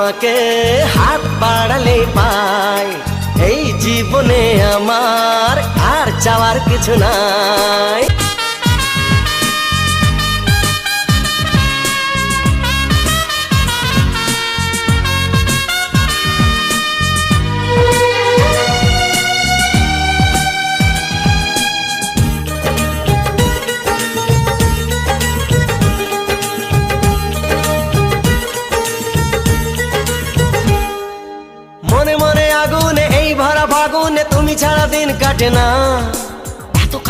তোমাকে হাত বাড়ালে পাই। এই জীবনে আমার আর চাওয়ার কিছু নাই। মনে মনে আগুনে এই ভরা ফাগুনে তুমি ছাড়া দিন কাটে না।